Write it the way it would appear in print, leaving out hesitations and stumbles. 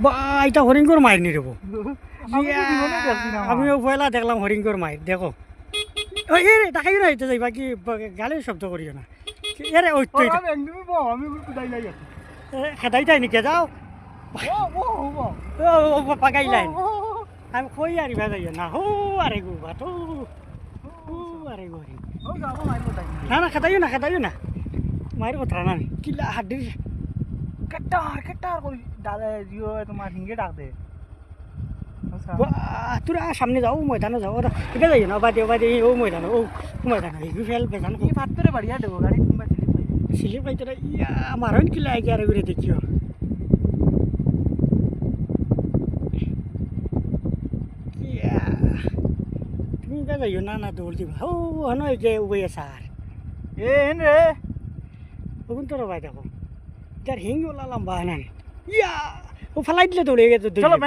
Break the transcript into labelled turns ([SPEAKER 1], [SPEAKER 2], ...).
[SPEAKER 1] বা এটা হরিঙ্গর মায়ের নিয়ে দেবো আমিও পয়লা দেখলাম হরিঙ্গর মায়ের দেখো ওই এ তাকাইও না এটা যাইবা কি গালের শব্দ করিও না এরে ওই তো খেদাই তাই নিকে যাও পাকাইলাই আমি কই আর ইভা যাইও না হো আরে গো বাটো আরে গো না না খেদাইও না মায়ের কথা না কিলা হাড্ডির
[SPEAKER 2] কেটার কই দাদা জিও তোমার হিঙ্গে ডাক দে
[SPEAKER 1] তোরা সামনে যাও ময়দানে যাও এটা যাই না বাদে ও ময়দান এই ফেল বেজান
[SPEAKER 2] কি ভাতরে বাড়িয়া দেবো গাড়ি কিংবা
[SPEAKER 1] সিলিপ পাই তোরা ইয়া মারন কিলা আগে আরে করে দেখিও তুমি কা যাইও না দৌড় দিবা ও হন যে উবে সার
[SPEAKER 2] এন রে
[SPEAKER 1] ওগুন তোরা ভাই দেখো যার হিং ওলা লম্বা না ইয়া ও ফেলাই দিলে দৌড়ে গেছে
[SPEAKER 2] চলো